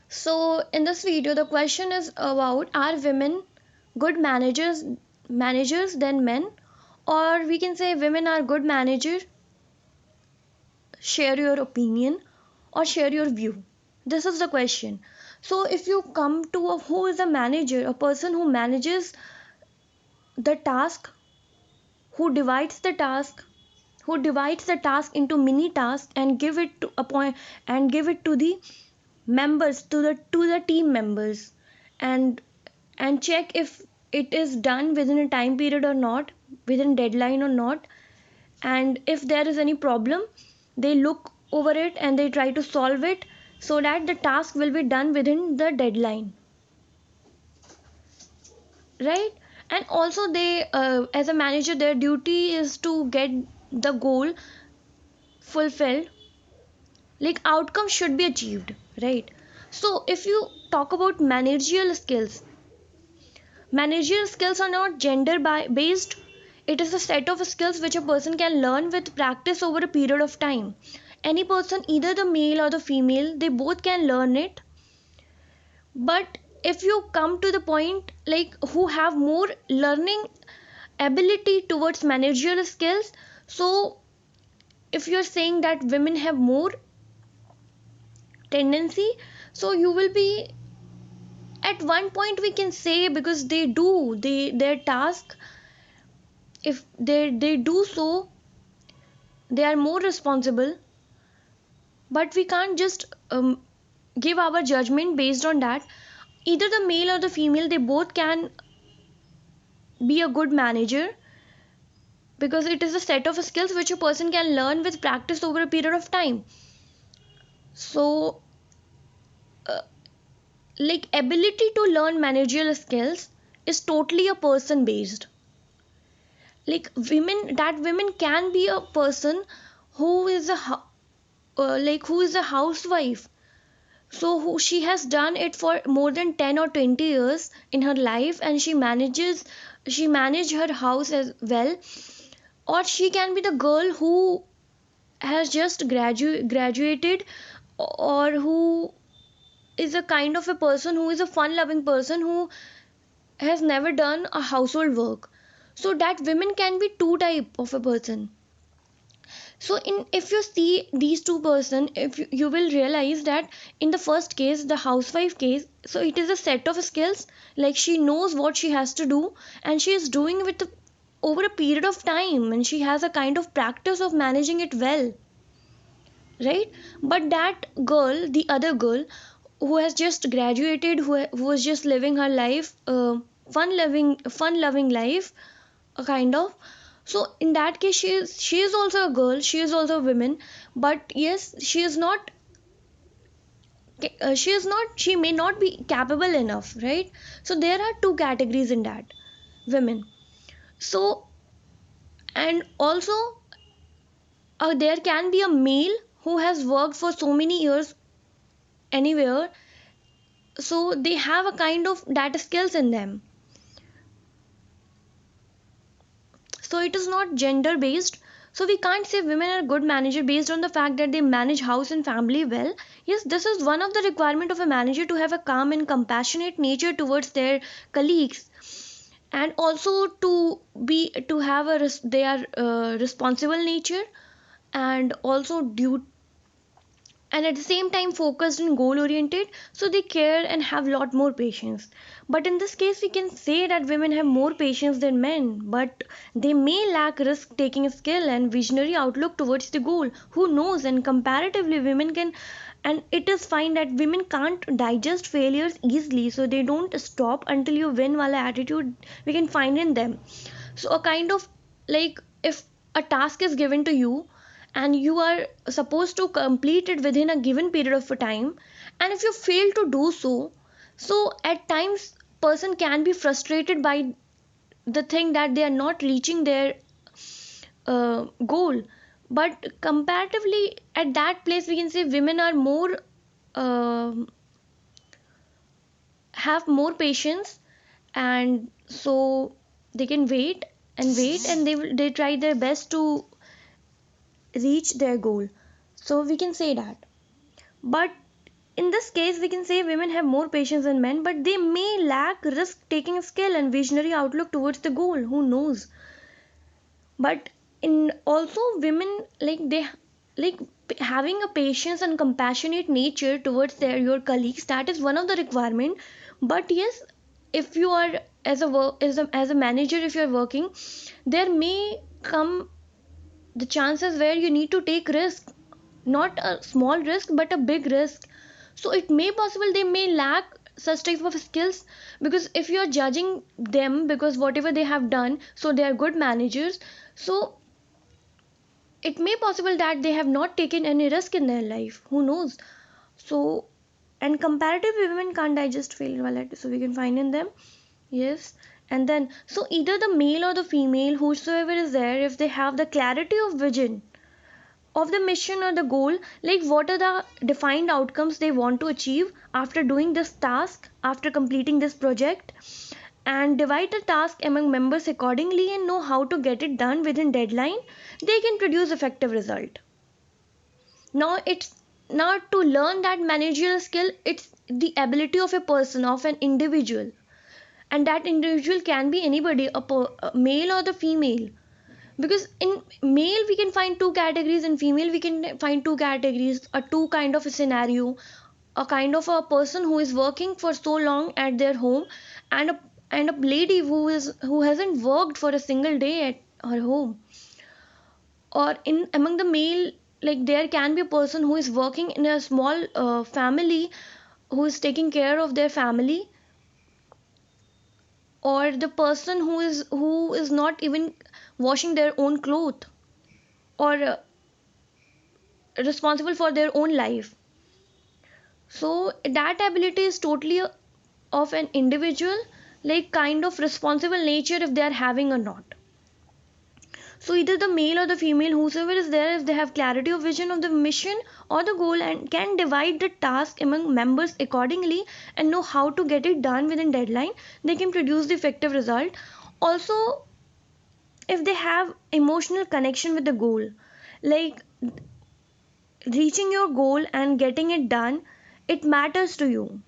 So in this video the question is about, are women good managers than men, or we can say women are good managers. Share your opinion or share your view. This is the question. So if you come to who is a manager, a person who manages the task, who divides the task, into mini tasks and give it to a point, and give it to the members, to the team members, and check if it is done within a time period or not, within deadline or not, and if there is any problem they look over it and they try to solve it so that the task will be done within the deadline, right? And also they, as a manager, their duty is to get the goal fulfilled, like outcome should be achieved, right? So if you talk about managerial skills are not based. It is a set of skills which a person can learn with practice over a period of time. Any person, either the male or the female, they both can learn it. But if you come to the point like who have more learning ability towards managerial skills, so if you're saying that women have more tendency, so you will be at one point, we can say, because their task, if they do so, they are more responsible. But we can't just give our judgment based on that. Either the male or the female, they both can be a good manager, because it is a set of skills which a person can learn with practice over a period of time. So uh, like ability to learn managerial skills is totally a person based. Like women can be a person who is who is a housewife, so who she has done it for more than 10 or 20 years in her life, and she managed her house as well. Or she can be the girl who has just graduated, or who is a kind of a person who is a fun loving person who has never done a household work. So that women can be two type of a person. So in if you see these two person, if you will realize that in the first case, the housewife case, so it is a set of skills, like she knows what she has to do, and she is doing with over a period of time, and she has a kind of practice of managing it well, right? But that girl, the other girl who has just graduated, who was just living her life, fun loving life, a kind of. So in that case, she is also a girl, she is also a woman. But yes, she may not be capable enough, right? So there are two categories in that, women. So, and also there can be a male who has worked for so many years anywhere, so they have a kind of data skills in them. So it is not gender based. So we can't say women are good manager based on the fact that they manage house and family well. Yes, this is one of the requirement of a manager, to have a calm and compassionate nature towards their colleagues, and also to have they are responsible nature, and also due, and at the same time focused and goal oriented, so they care and have a lot more patience. But in this case we can say that women have more patience than men, but they may lack risk taking skill and visionary outlook towards the goal. Who knows? And comparatively women can, and it is fine that women can't digest failures easily, so they don't stop until you win wala attitude we can find in them. So a kind of, like, if a task is given to you and you are supposed to complete it within a given period of time, and if you fail to do so, so at times person can be frustrated by the thing that they are not reaching their goal. But comparatively at that place we can say women are more, um have more patience, and so they can wait and they try their best to reach their goal. So we can say that. But in this case we can say women have more patience than men, but they may lack risk taking skill and visionary outlook towards the goal, who knows. But in also women, like having a patience and compassionate nature towards your colleagues, that is one of the requirement. But yes, if you are as a manager, if you are working, there may come the chances where you need to take risk, not a small risk but a big risk. So it may possible they may lack such type of skills, because if you are judging them because whatever they have done, so they are good managers, so it may possible that they have not taken any risk in their life, who knows. So, and comparative women can't digest failure validity, so we can find in them. Yes. And then so either the male or the female, whosoever is there, if they have the clarity of vision of the mission or the goal, like what are the defined outcomes they want to achieve after doing this task, after completing this project, and divide the task among members accordingly and know how to get it done within deadline, they can produce effective result. Now it's not to learn that managerial skill, it's the ability of a person, of an individual, and that individual can be anybody, a male or the female. Because in male we can find two categories, in female we can find two categories, a two kind of a scenario, a kind of a person who is working for so long at their home, and a lady who hasn't worked for a single day at her home. Or in among the male, like there can be a person who is working in a small family, who is taking care of their family, or the person who is not even washing their own clothes, or responsible for their own life. So that ability is totally of an individual, like kind of responsible nature if they are having or not. So either the male or the female, whosoever is there, if they have clarity of vision of the mission or the goal and can divide the task among members accordingly and know how to get it done within deadline, they can produce the effective result. Also, if they have emotional connection with the goal, like reaching your goal and getting it done, it matters to you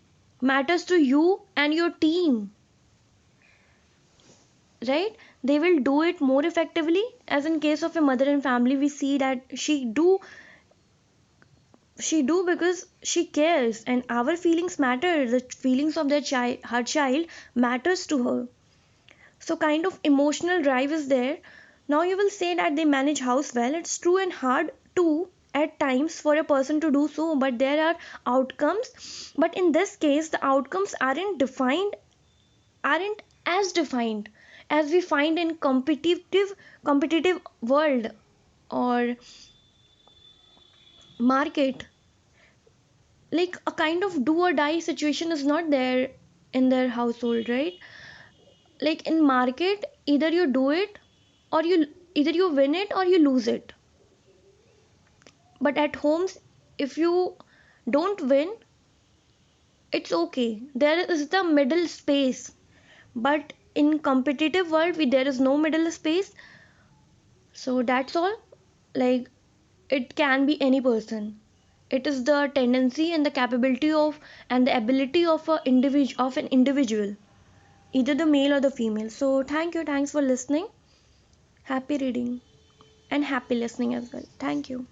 and your team, right? They will do it more effectively. As in case of a mother and family, we see that she do because she cares, and our feelings matter, the feelings of their child, her child, matters to her. So kind of emotional drive is there. Now you will say that they manage house well. It's true and hard too at times for a person to do so, but there are outcomes. But in this case, the outcomes aren't as defined as we find in competitive world or market. Like a kind of do or die situation is not there in their household, right? Like in market, either you do it or you win it or you lose it. But at homes, if you don't win, it's okay, there is the middle space. But in competitive world there is no middle space. So that's all. Like it can be any person, it is the tendency and the capability of and the ability of an individual, either the male or the female. So thanks for listening. Happy reading and happy listening as well. Thank you.